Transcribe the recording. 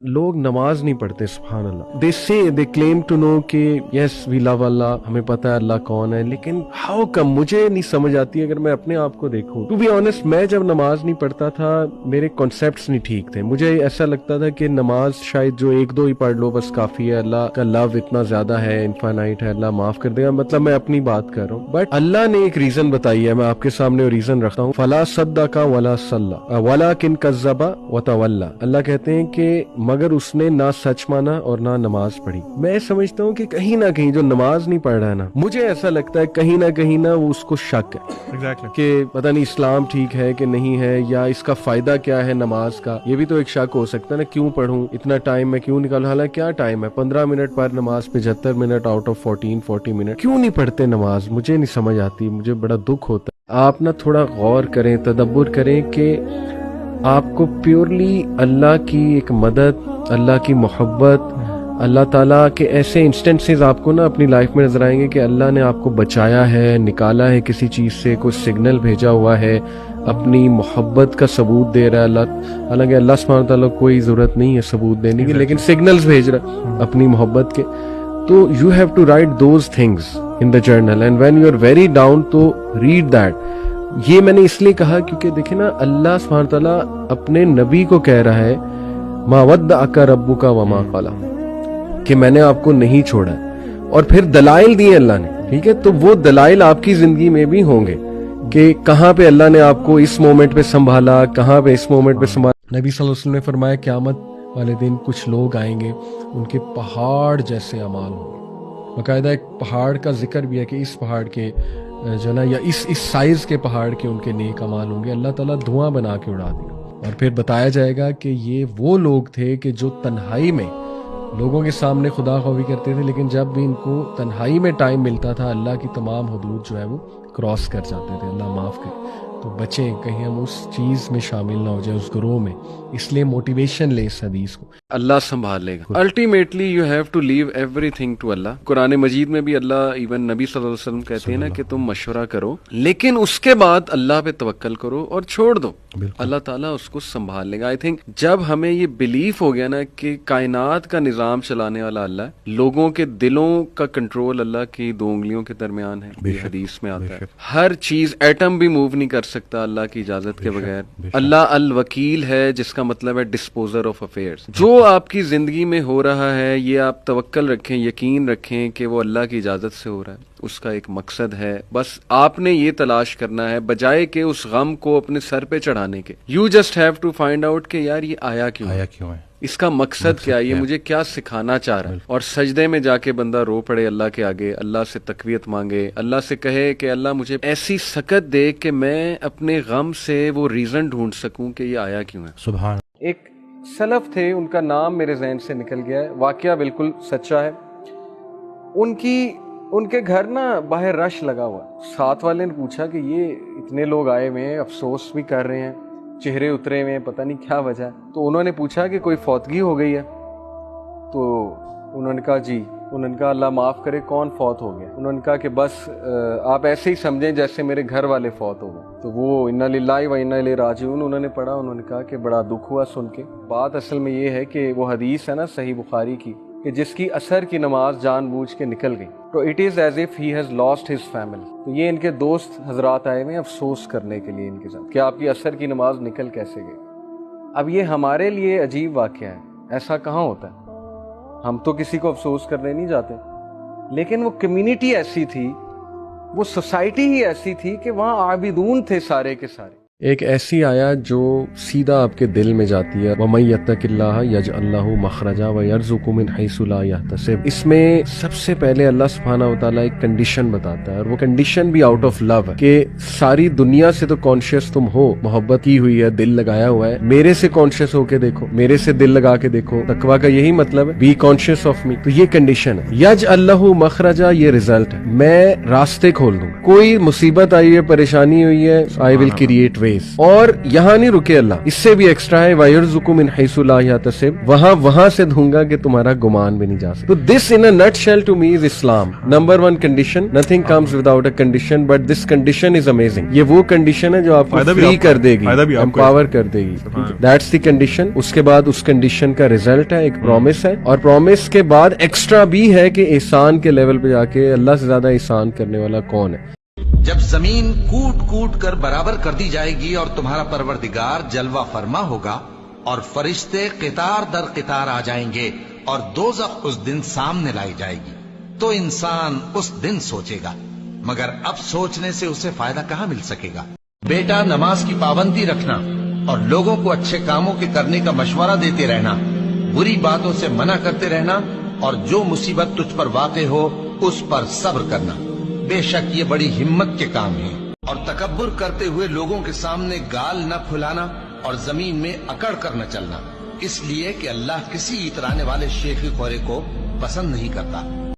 لوگ نماز نہیں پڑھتے. سبحان اللہ. دے کلیم ٹو نو کہ یس وی لو اللہ, ہمیں پتہ ہے اللہ کون ہے, لیکن ہاؤ کم, مجھے نہیں سمجھ آتی. اگر میں اپنے آپ کو دیکھوں, ٹو بی آنیسٹ, میں جب نماز نہیں پڑھتا تھا میرے کانسیپٹس نہیں ٹھیک تھے. مجھے ایسا لگتا تھا کہ نماز شاید جو ایک دو ہی پڑھ لو بس کافی ہے, اللہ کا لو اتنا زیادہ ہے, انفائنائٹ ہے, اللہ معاف کر دے گا. مطلب میں اپنی بات کر رہا ہوں, بٹ اللہ نے ایک ریزن بتائی ہے, میں آپ کے سامنے وہ ریزن رکھتا ہوں. فلا صدق ولا صلی ولکن کذب وتولی. اللہ کہتے ہیں کہ مگر اس نے نہ سچ مانا اور نہ نماز پڑھی. میں سمجھتا ہوں کہ کہیں نہ کہیں جو نماز نہیں پڑھ رہا ہے نا, مجھے ایسا لگتا ہے کہیں نہ وہ اس کو شک ہے کہ پتہ نہیں اسلام ٹھیک ہے کہ نہیں ہے, یا اس کا فائدہ کیا ہے نماز کا. یہ بھی تو ایک شک ہو سکتا ہے نا, کیوں پڑھوں, اتنا ٹائم میں کیوں نکالوں. حالانکہ کیا ٹائم ہے, 15 منٹ پر نماز, 75 منٹ آؤٹ آف 40 منٹ. کیوں نہیں پڑھتے نماز, مجھے نہیں سمجھ آتی, مجھے بڑا دکھ ہوتا ہے. آپ نا تھوڑا غور کریں, تدبر کریں کہ آپ کو پیورلی اللہ کی ایک مدد, اللہ کی محبت, اللہ تعالیٰ کے ایسے انسٹنسز آپ کو نا اپنی لائف میں نظر آئیں گے کہ اللہ نے آپ کو بچایا ہے, نکالا ہے کسی چیز سے, کوئی سگنل بھیجا ہوا ہے, اپنی محبت کا ثبوت دے رہا ہے اللہ. حالانکہ اللہ سبحانہ تعالیٰ کوئی ضرورت نہیں ہے ثبوت دینے کی, لیکن سگنلز بھیج رہا ہے اپنی محبت کے. تو you have to write those things in the journal, and when you are very down تو ریڈ دیٹ. یہ میں نے اس لیے کہا کیونکہ دیکھیں نا, اللہ سبحانہ تعالیٰ اپنے نبی کو کہہ رہا ہے ما ودعک ربک وما قلی, کہ میں نے آپ کو نہیں چھوڑا ہے, اور پھر دلائل دیے اللہ نے. ٹھیک ہے, تو وہ دلائل آپ کی زندگی میں بھی ہوں گے کہ کہاں پہ اللہ نے آپ کو اس مومنٹ پہ سنبھالا, کہاں پہ اس مومنٹ پہ سنبھالا. نبی صلی اللہ علیہ وسلم نے فرمایا قیامت والے دن کچھ لوگ آئیں گے, ان کے پہاڑ جیسے اعمال ہوں گے. باقاعدہ ایک پہاڑ کا ذکر بھی ہے کہ اس پہاڑ کے جو نا, یا اس سائز کے پہاڑ کے ان کے نیک اعمال ہوں گے, اللہ تعالیٰ دھواں بنا کے اڑا دے گا. اور پھر بتایا جائے گا کہ یہ وہ لوگ تھے کہ جو تنہائی میں لوگوں کے سامنے خدا خوفی کرتے تھے, لیکن جب بھی ان کو تنہائی میں ٹائم ملتا تھا اللہ کی تمام حدود جو ہے وہ کراس کر جاتے تھے. اللہ معاف کرے. تو بچیں کہیں ہم اس چیز میں شامل نہ ہو جائیں, اس گروہ میں. اس لیے موٹیویشن لے اس حدیث کو, اللہ سنبھال لے گا. Ultimately you have to leave everything to Allah. Quran Majeed میں بھی اللہ, ایون نبی صلی اللہ علیہ وسلم کہتے ہیں نا کہ تم مشورہ کرو, لیکن اس کے بعد اللہ پہ توکل کرو اور چھوڑ دو, اللہ تعالیٰ اس کو سنبھال لے گا. آئی تھنک جب ہمیں یہ بلیف ہو گیا نا کہ کائنات کا نظام چلانے والا اللہ ہے, لوگوں کے دلوں کا کنٹرول اللہ کی 2 انگلیوں کے درمیان ہے, یہ حدیث میں آتا ہے. ہر چیز, ایٹم بھی موو نہیں کر سکتا اللہ کی اجازت کے بغیر. اللہ الوکیل ہے, جس کا مطلب ہے ڈسپوزر آف افیئرز. جو آپ کی زندگی میں ہو رہا ہے, یہ آپ توکل رکھیں, یقین رکھیں کہ وہ اللہ کی اجازت سے ہو رہا ہے, اس کا ایک مقصد ہے. بس آپ نے یہ تلاش کرنا ہے, بجائے کہ اس غم کو اپنے سر پہ چڑھانے کے. You just have to find out کہ یار یہ آیا کیوں ہے, اس کا مقصد کیا ہے, یہ مجھے کیا سکھانا چاہ رہا ہے. اور سجدے میں جا کے بندہ رو پڑے اللہ کے آگے, اللہ سے تقویت مانگے, اللہ سے کہے کہ اللہ مجھے ایسی سکت دے کہ میں اپنے غم سے وہ ریزن ڈھونڈ سکوں کہ یہ آیا کیوں ہے. سبحان. ایک سلف تھے, ان کا نام میرے ذہن سے نکل گیا ہے, واقعہ بالکل سچا ہے. ان کے گھر نا باہر رش لگا ہوا. ساتھ والے نے پوچھا کہ یہ اتنے لوگ آئے ہوئے ہیں, افسوس بھی کر رہے ہیں, چہرے اترے ہوئے ہیں, پتہ نہیں کیا وجہ ہے. تو انہوں نے پوچھا کہ کوئی فوتگی ہو گئی ہے. تو انہوں نے کہا جی. انہوں نے کہا اللہ معاف کرے, کون فوت ہو گیا؟ انہوں نے کہا کہ بس آپ ایسے ہی سمجھیں جیسے میرے گھر والے فوت ہو گئے. تو وہ انا للہ و انا الیہ راجعون انہوں نے پڑھا. انہوں نے کہا کہ بڑا دکھ ہوا سن کے. بات اصل میں یہ ہے کہ وہ حدیث ہے نا صحیح بخاری کی, کہ جس کی عصر کی نماز جان بوجھ کے نکل گئی, تو it is as if he has lost his family. تو یہ ان کے دوست حضرات آئے ہوئے افسوس کرنے کے لیے ان کے ساتھ کہ آپ کی عصر کی نماز نکل کیسے گئی. اب یہ ہمارے لیے عجیب واقعہ ہے, ایسا کہاں ہوتا ہے. ہم تو کسی کو افسوس کرنے نہیں جاتے, لیکن وہ کمیونٹی ایسی تھی, وہ سوسائٹی ہی ایسی تھی کہ وہاں عابدون تھے سارے کے سارے. ایک ایسی آیا جو سیدھا آپ کے دل میں جاتی ہے, وَمَن يَتَّقِ اللَّهَ يَجْعَل لَّهُ مَخْرَجًا وَيَرْزُقْهُ مِنْ حَيْثُ لَا يَحْتَسِبُ. اس میں سب سے پہلے اللہ سبحانہ وتعالیٰ ایک کنڈیشن بتاتا ہے, اور وہ کنڈیشن بھی آؤٹ آف لو ہے کہ ساری دنیا سے تو کانشیس تم ہو, محبت کی ہوئی ہے, دل لگایا ہوا ہے, میرے سے کانشیس ہو کے دیکھو, میرے سے دل لگا کے دیکھو. تقویٰ کا یہی مطلب ہے, بی کانشیس آف می. تو یہ کنڈیشن ہے. یجعل لہ مخرجا, یہ ریزلٹ ہے, میں راستے کھول دوں. کوئی مصیبت آئی ہے, پریشانی ہوئی ہے, آئی ول کریٹ وے. ways. اور یہاں نہیں رکے اللہ, اس سے بھی ایکسٹرا ہے وَيَرْزُقُ مِنْ حَيْثُ لَا يَحْتَسِبُ, وہاں سے دوں گا کہ تمہارا گمان بھی نہیں جا سکتا. تو this in a nutshell to me is Islam. Number one condition, nothing comes without a condition, but this condition is amazing. یہ وہ کنڈیشن ہے جو آپ کو فری کر دے گی, امپاور کر دے گی. That's the condition. اس کے بعد اس کنڈیشن کا ریزلٹ ہے ایک پرومس ہے, اور پرومس کے بعد ایکسٹرا بھی ہے کہ احسان کے لیول پہ جا کے اللہ سے زیادہ احسان کرنے والا کون ہے. جب زمین کوٹ کوٹ کر برابر کر دی جائے گی اور تمہارا پروردگار جلوہ فرما ہوگا اور فرشتے قطار در قطار آ جائیں گے اور دوزخ اس دن سامنے لائی جائے گی, تو انسان اس دن سوچے گا, مگر اب سوچنے سے اسے فائدہ کہاں مل سکے گا. بیٹا, نماز کی پابندی رکھنا اور لوگوں کو اچھے کاموں کے کرنے کا مشورہ دیتے رہنا, بری باتوں سے منع کرتے رہنا, اور جو مصیبت تجھ پر واقع ہو اس پر صبر کرنا. بے شک یہ بڑی ہمت کے کام ہیں. اور تکبر کرتے ہوئے لوگوں کے سامنے گال نہ پھلانا اور زمین میں اکڑ کر نہ چلنا, اس لیے کہ اللہ کسی اترانے والے شیخی خورے کو پسند نہیں کرتا.